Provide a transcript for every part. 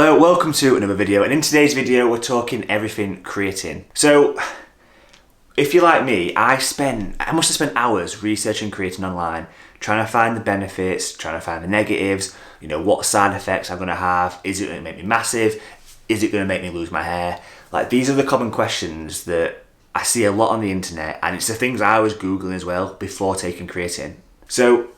Hello, welcome to another video, and in today's video we're talking everything creatine. So, if you're like me, I must have spent hours researching creatine online, trying to find the benefits, trying to find the negatives, what side effects I'm going to have, is it going to make me massive, is it going to make me lose my hair? Like, these are the common questions that I see a lot on the internet, and it's the things I was Googling as well before taking creatine. So,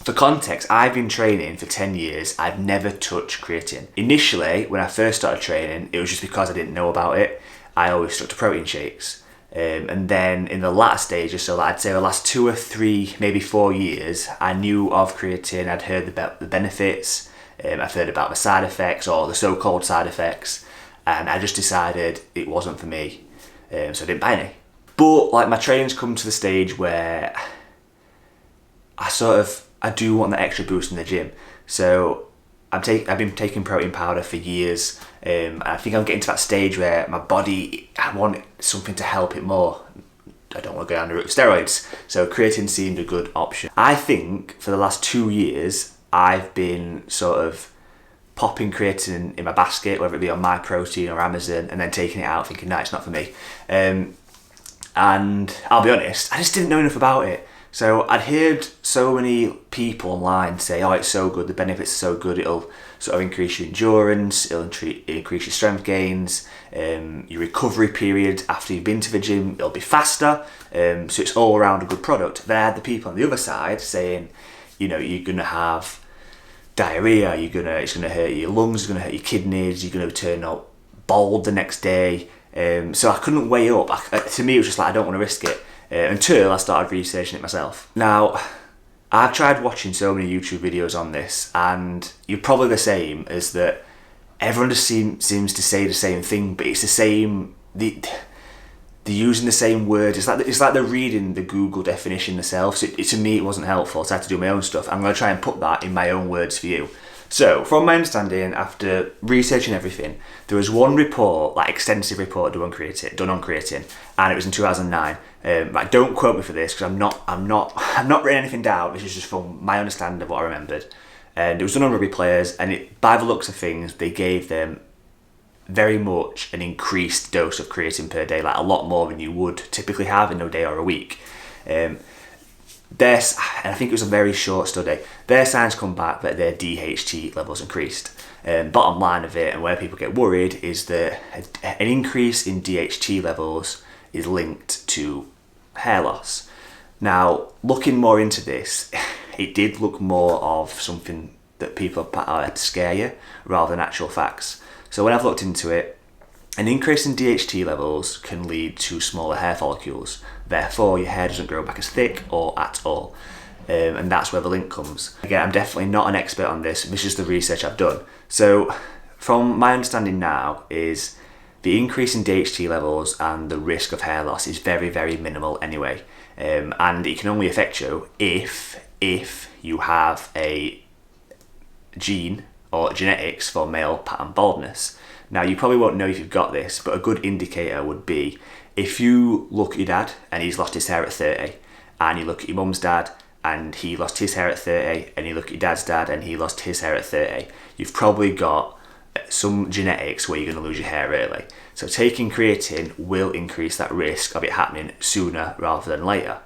for context, I've been training for 10 years, I've never touched creatine. Initially, when I first started training, it was just because I didn't know about it. I always stuck to protein shakes. And then in the latter stages, so I'd say the last 2 or 3, maybe 4 years, I knew of creatine, I'd heard about the benefits, I've heard about the side effects, or the so-called side effects, and I just decided it wasn't for me, so I didn't buy any. But like, my training's come to the stage where I do want that extra boost in the gym. So I've been taking protein powder for years. I think I'm getting to that stage where my body, I want something to help it more. I don't want to go down the route of steroids. So creatine seemed a good option. I think for the last 2 years, I've been sort of popping creatine in my basket, whether it be on My Protein or Amazon, and then taking it out thinking, no, it's not for me. And I'll be honest, I just didn't know enough about it. So I'd heard so many people online say, oh, it's so good, the benefits are so good, it'll sort of increase your endurance, it'll increase your strength gains, your recovery period after you've been to the gym, it'll be faster, so it's all around a good product. Then I had the people on the other side saying, you're going to have diarrhea, it's going to hurt your lungs, it's going to hurt your kidneys, you're going to turn up bald the next day. So I couldn't weigh up. To me, it was just like, I don't want to risk it. Until I started researching it myself. Now, I've tried watching so many YouTube videos on this, and you're probably the same, as that everyone just seems to say the same thing, but it's the same, they're using the same words. It's like they're reading the Google definition themselves. So to me, it wasn't helpful, so I had to do my own stuff. I'm going to try and put that in my own words for you. So, from my understanding, after researching everything, there was one report, like extensive report done on creatine, and it was in 2009. Like, don't quote me for this because I'm not written anything down. This is just from my understanding of what I remembered. And it was done on rugby players, and by the looks of things, they gave them very much an increased dose of creatine per day, like a lot more than you would typically have in a day or a week. And I think it was a very short study, their science come back that their DHT levels increased. Bottom line of it, and where people get worried, is that an increase in DHT levels is linked to hair loss. Now, looking more into this, it did look more of something that people put out to scare you rather than actual facts. So when I've looked into it, an increase in DHT levels can lead to smaller hair follicles. Therefore, your hair doesn't grow back as thick or at all. And that's where the link comes. Again, I'm definitely not an expert on this. This is the research I've done. So, from my understanding now, is the increase in DHT levels and the risk of hair loss is very, very minimal anyway. And it can only affect you if you have a gene or genetics for male pattern baldness. Now, you probably won't know if you've got this, but a good indicator would be if you look at your dad and he's lost his hair at 30, and you look at your mum's dad and he lost his hair at 30, and you look at your dad's dad and he lost his hair at 30, you've probably got some genetics where you're going to lose your hair early. So taking creatine will increase that risk of it happening sooner rather than later.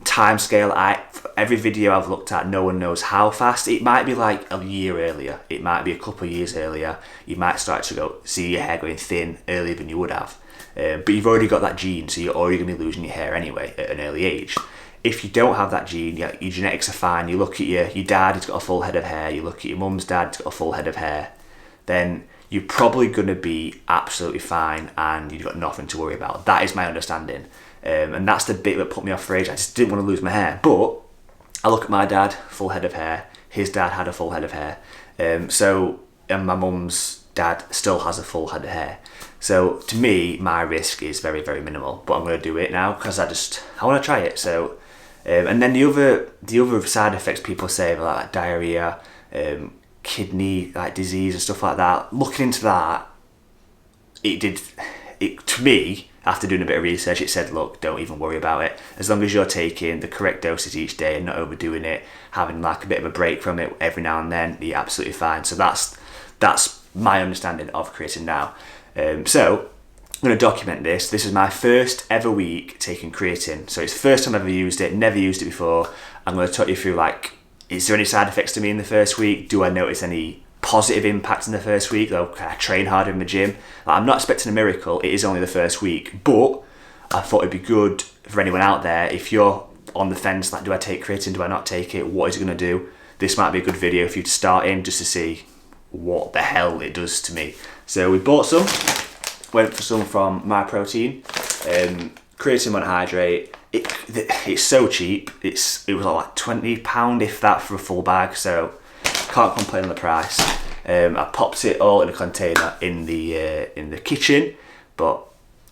Timescale, every video I've looked at, no one knows how fast. It might be like a year earlier, it might be a couple of years earlier. You might start to see your hair going thin earlier than you would have, but you've already got that gene, so you're already going to be losing your hair anyway at an early age. If you don't have that gene, your genetics are fine. You look at your dad, he's got a full head of hair. You look at your mum's dad, he's got a full head of hair. Then you're probably going to be absolutely fine, and you've got nothing to worry about. That is my understanding. And that's the bit that put me off for age. I just didn't want to lose my hair. But I look at my dad, full head of hair. His dad had a full head of hair. And my mum's dad still has a full head of hair. So to me, my risk is very, very minimal. But I'm going to do it now because I want to try it. So, and then the other side effects people say, like diarrhea, kidney disease and stuff like that. Looking into that, to me, after doing a bit of research, it said, look, don't even worry about it. As long as you're taking the correct doses each day and not overdoing it, having like a bit of a break from it every now and then, you're absolutely fine. So that's That's my understanding of creatine now. So I'm going to document this. This is my first ever week taking creatine. So it's the first time I've ever used it, never used it before. I'm going to talk you through, like, is there any side effects to me in the first week? Do I notice any positive impact in the first week? Or can I train harder in the gym? Like, I'm not expecting a miracle. It is only the first week, but I thought it'd be good for anyone out there, if you're on the fence, like, do I take creatine, do I not take it, what is it going to do? This might be a good video for you to start in, just to see what the hell it does to me. So we bought some, went for some from My Protein, creatine monohydrate. It's so cheap. It was like £20 if that for a full bag, so can't complain on the price. I popped it all in a container in the kitchen, but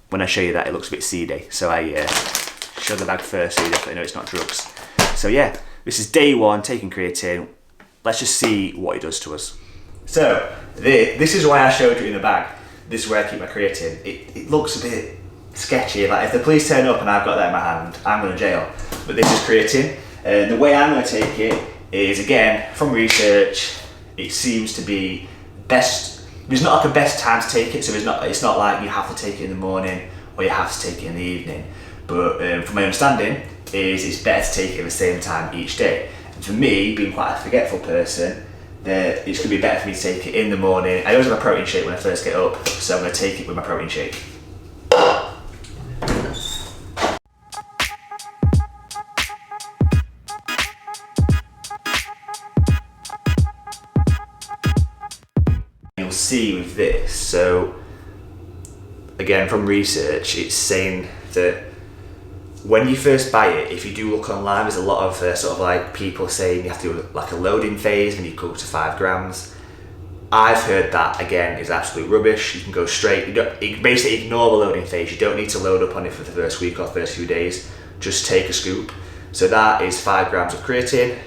when I show you that, it looks a bit seedy, so I show the bag first so you definitely know it's not drugs. So yeah, this is day one taking creatine. Let's just see what it does to us. So this is why I showed you in the bag. This is where I keep my creatine. It looks a bit sketchy. Like, if the police turn up and I've got that in my hand, I'm going to jail. But this is creatine. The way I'm going to take it is, again, from research, it seems to be best. There's not like a best time to take it, so it's not like you have to take it in the morning or you have to take it in the evening. But from my understanding, it's better to take it at the same time each day. And for me, being quite a forgetful person, it's going to be better for me to take it in the morning. I always have a protein shake when I first get up, so I'm going to take it with my protein shake. You'll see with this, so again, from research, it's saying that when you first buy it, if you do look online, there's a lot of sort of like people saying you have to do like a loading phase and you go up to 5 grams. I've heard that, again, is absolute rubbish. You can go straight, you basically ignore the loading phase. You don't need to load up on it for the first week or first few days. Just take a scoop. So that is 5 grams of creatine.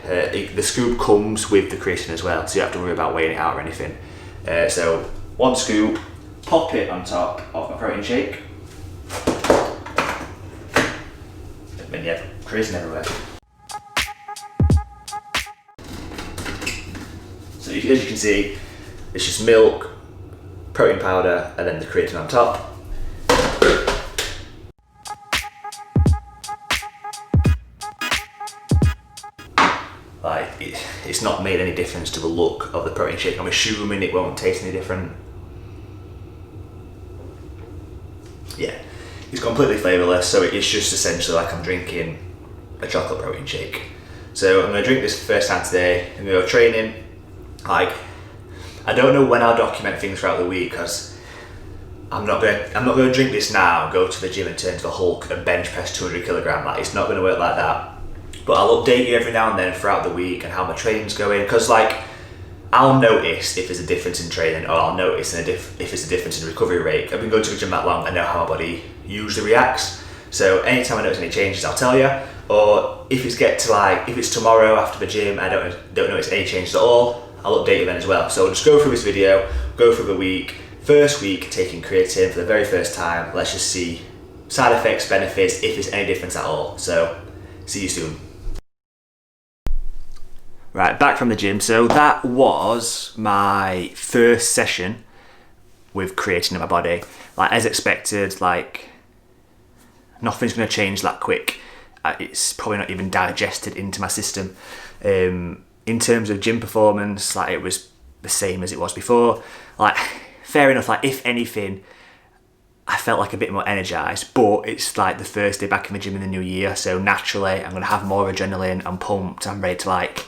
The scoop comes with the creatine as well, so you don't have to worry about weighing it out or anything. So 1 scoop, pop it on top of my protein shake. And you have creatine everywhere. So as you can see, it's just milk, protein powder, and then the creatine on top. Like, it's not made any difference to the look of the protein shake. I'm assuming it won't taste any different. Yeah, it's completely flavourless, so it's just essentially like I'm drinking a chocolate protein shake. So I'm going to drink this for the first time today. I'm going to go training. Like, I don't know when I'll document things throughout the week, because I'm not going to drink this now, go to the gym and turn into the Hulk and bench press 200 kilogram. Like, it's not going to work like that. But I'll update you every now and then throughout the week and how my training's going, because like, I'll notice if there's a difference in training, or I'll notice if there's a difference in recovery rate. I've been going to the gym that long, I know how my body usually reacts. So anytime I notice any changes, I'll tell you. Or if it's tomorrow after the gym, I don't notice any changes at all, I'll update you then as well. So I'll just go through this video, go through the week. First week taking creatine for the very first time. Let's just see side effects, benefits, if there's any difference at all. So see you soon. Right, back from the gym. So that was my first session with creatine in my body. Like, as expected, like, nothing's going to change that quick. It's probably not even digested into my system. In terms of gym performance, like, it was the same as it was before. Like, fair enough, like, if anything, I felt like a bit more energized, but it's like the first day back in the gym in the new year, so naturally I'm going to have more adrenaline. I'm pumped, I'm ready to like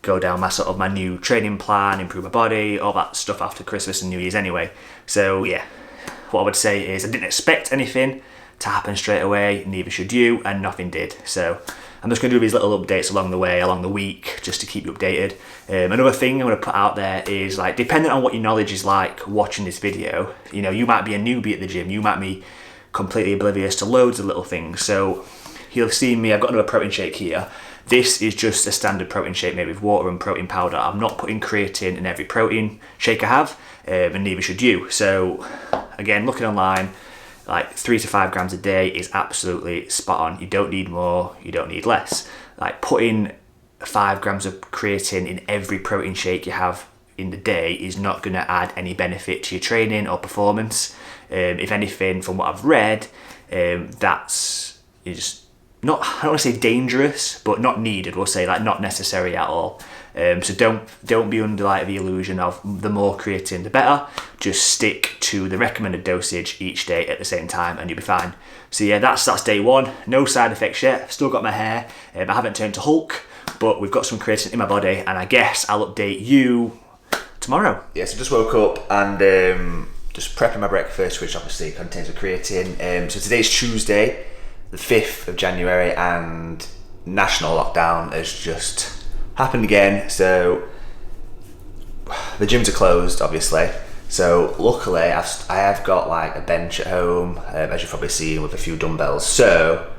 go down my new training plan, improve my body, all that stuff after Christmas and New Year's anyway. So yeah, what I would say is I didn't expect anything to happen straight away, neither should you, and nothing did. So I'm just going to do these little updates along the way, along the week, just to keep you updated. Another thing I'm going to put out there is, like, depending on what your knowledge is like watching this video, you know, you might be a newbie at the gym, you might be completely oblivious to loads of little things. So you'll have seen me, I've got another protein shake here. This is just a standard protein shake made with water and protein powder. I'm not putting creatine in every protein shake I have, and neither should you. So again, looking online, like 3 to 5 grams a day is absolutely spot on. You don't need more, you don't need less. Like, putting 5 grams of creatine in every protein shake you have in the day is not going to add any benefit to your training or performance. If anything, from what I've read, that's just not, I don't want to say dangerous, but not needed. We'll say like not necessary at all. So don't be under like the illusion of the more creatine the better. Just stick to the recommended dosage each day at the same time and you'll be fine. So yeah, that's day one. No side effects yet. I've still got my hair. I haven't turned to Hulk, but we've got some creatine in my body, and I guess I'll update you tomorrow. Yeah, so just woke up and just prepping my breakfast, which obviously contains the creatine. So today's Tuesday, the 5th of January, and national lockdown has just happened again. So the gyms are closed, obviously. So luckily I have got like a bench at home, as you've probably seen, with a few dumbbells. So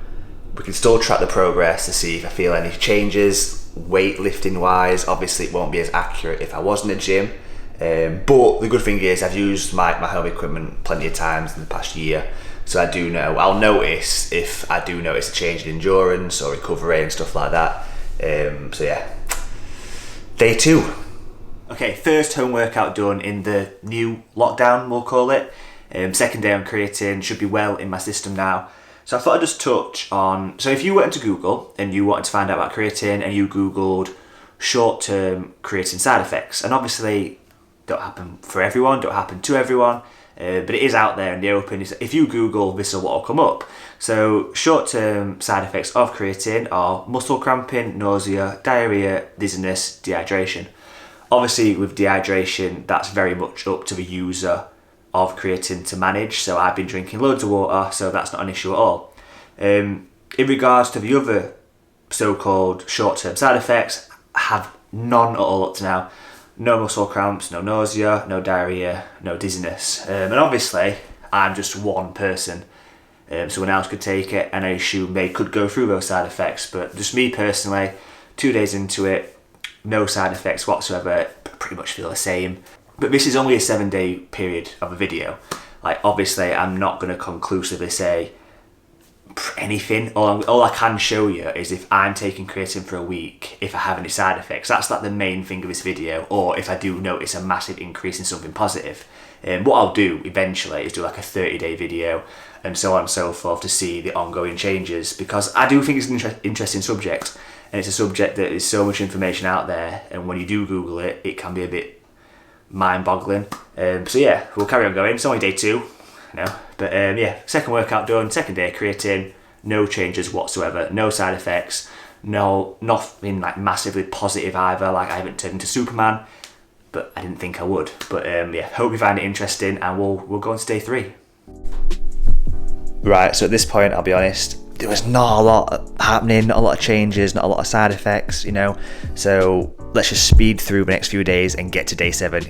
we can still track the progress to see if I feel any changes weightlifting wise. Obviously it won't be as accurate if I was in the gym. But the good thing is I've used my home equipment plenty of times in the past year. So I do know, I'll notice if I do notice a change in endurance or recovery and stuff like that. So yeah, day 2. Okay, first home workout done in the new lockdown, we'll call it. Second day on creatine, should be well in my system now. So I thought I'd just touch on, so if you went to Google and you wanted to find out about creatine and you Googled short-term creatine side effects, and obviously don't happen for everyone, don't happen to everyone, but it is out there in the open. If you Google, this is what will come up. So short-term side effects of creatine are muscle cramping, nausea, diarrhea, dizziness, dehydration. Obviously with dehydration, that's very much up to the user of creatine to manage. So I've been drinking loads of water, so that's not an issue at all. In regards to the other so-called short-term side effects, I have none at all up to now. No muscle cramps, no nausea, no diarrhea, no dizziness. And obviously, I'm just one person. Someone else could take it, and I assume they could go through those side effects. But just me personally, 2 days into it, no side effects whatsoever, pretty much feel the same. But this is only a 7-day period of a video. Like, obviously, I'm not going to conclusively say anything. All I can show you is if I'm taking creatine for a week, if I have any side effects. That's like the main thing of this video, or if I do notice a massive increase in something positive. What I'll do eventually is do like a 30-day video and so on and so forth to see the ongoing changes, because I do think it's an interesting subject, and it's a subject that is so much information out there, and when you do Google it, it can be a bit mind-boggling. So yeah, we'll carry on going. It's only day 2. But yeah, second workout done, second day creatine, no changes whatsoever, no side effects, nothing like massively positive either. Like, I haven't turned into Superman, but I didn't think I would. But yeah, hope you find it interesting, and we'll go on to day 3. Right, so at this point, I'll be honest, there was not a lot happening, not a lot of changes, not a lot of side effects, so let's just speed through the next few days and get to day 7,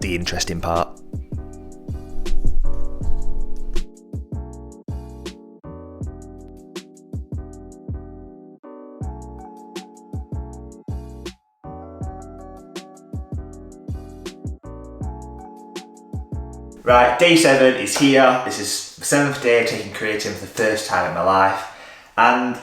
the interesting part. Right, day 7 is here. This is the 7th day of taking creatine for the first time in my life. And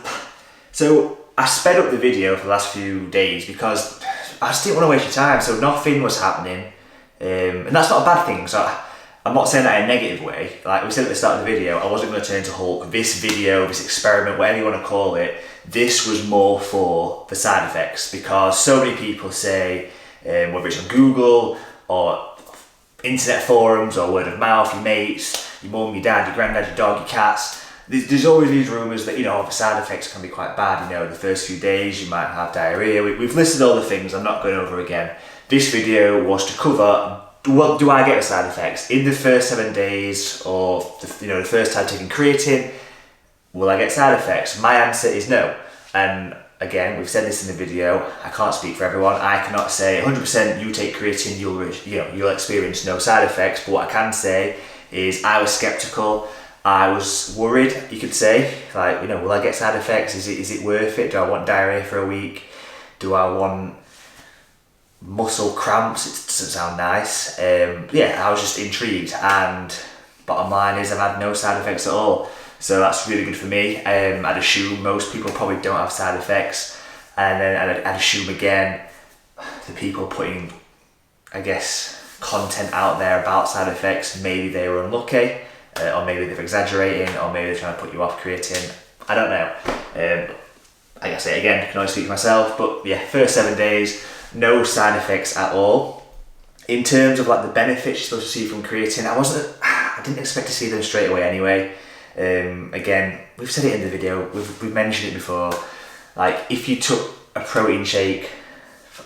so I sped up the video for the last few days because I just didn't want to waste your time. So nothing was happening. And that's not a bad thing. So I'm not saying that in a negative way. Like we said at the start of the video, I wasn't going to turn into Hulk. This video, this experiment, whatever you want to call it, this was more for the side effects, because so many people say, whether it's on Google or internet forums or word of mouth, your mates, your mum, your dad, your granddad, your dog, your cats, there's always these rumours that, the side effects can be quite bad. The first few days you might have diarrhea. We've listed all the things, I'm not going over again. This video was to cover, what do I get with side effects in the first 7 days, or the first time taking creatine? Will I get side effects? My answer is no. And again, we've said this in the video, I can't speak for everyone. I cannot say 100% you take creatine, you'll experience no side effects. But what I can say is I was skeptical. I was worried, you could say, like, will I get side effects? Is it worth it? Do I want diarrhea for a week? Do I want muscle cramps? It doesn't sound nice. Yeah, I was just intrigued, and bottom line is I've had no side effects at all. So that's really good for me. I'd assume most people probably don't have side effects, and then I'd assume again the people putting I guess, content out there about side effects. Maybe they were unlucky, or maybe they're exaggerating, or maybe they're trying to put you off creatine. I don't know. Like I say again, I can only speak for myself, but yeah, first 7 days, no side effects at all. In terms of like the benefits you're supposed to see from creatine, I didn't expect to see them straight away anyway. Again, we've said it in the video, we've mentioned it before. Like if you took a protein shake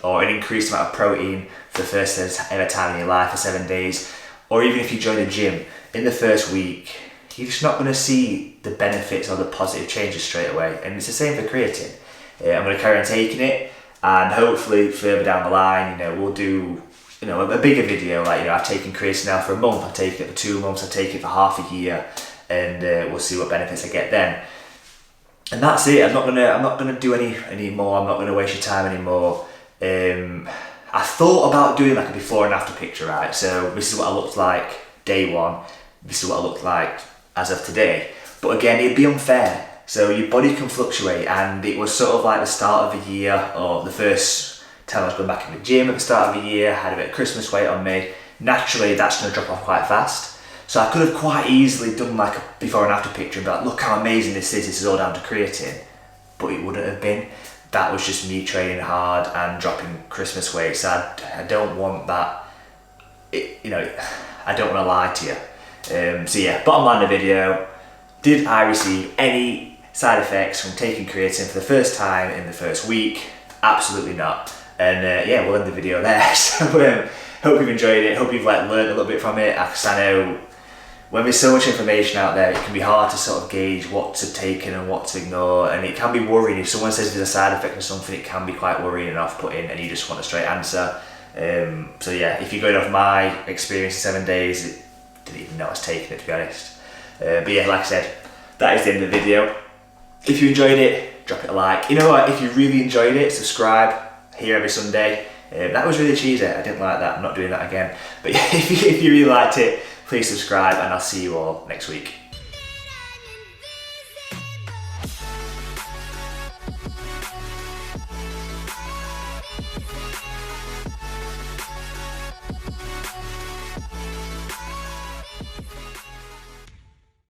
or an increased amount of protein for the first ever time in your life for 7 days, or even if you join the gym in the first week, you're just not going to see the benefits or the positive changes straight away. And it's the same for creatine. I'm going to carry on taking it, and hopefully further down the line, we'll do a bigger video. Like I've taken creatine now for a month, I've taken it for 2 months, I've taken it for half a year, and we'll see what benefits I get then. And that's it. I'm not gonna do any more. I'm not gonna waste your time anymore. I thought about doing like a before and after picture, right? So this is what I looked like day one. This is what I looked like as of today. But again, it'd be unfair. So your body can fluctuate, and it was sort of like the start of the year, or the first time I was going back in the gym at the start of the year, had a bit of Christmas weight on me. Naturally, that's going to drop off quite fast. So I could have quite easily done like a before and after picture and be like, look how amazing this is all down to creatine. But it wouldn't have been. That was just me training hard and dropping Christmas weight. So I don't want that, I don't want to lie to you. So yeah, bottom line of the video, did I receive any side effects from taking creatine for the first time in the first week? Absolutely not. And yeah, we'll end the video there. So hope you've enjoyed it, hope you've learned a little bit from it, because I know when there's so much information out there, it can be hard to sort of gauge what to take in and what to ignore, and it can be worrying. If someone says there's a side effect or something, it can be quite worrying and off-putting, and you just want a straight answer. So yeah, if you're going off my experience in 7 days, I didn't even know I was taking it, to be honest. But yeah, like I said, that is the end of the video. If you enjoyed it, drop it a like. You know what, if you really enjoyed it, subscribe. Here every Sunday. That was really cheesy, I didn't like that, I'm not doing that again. But yeah, if you really liked it, please subscribe, and I'll see you all next week.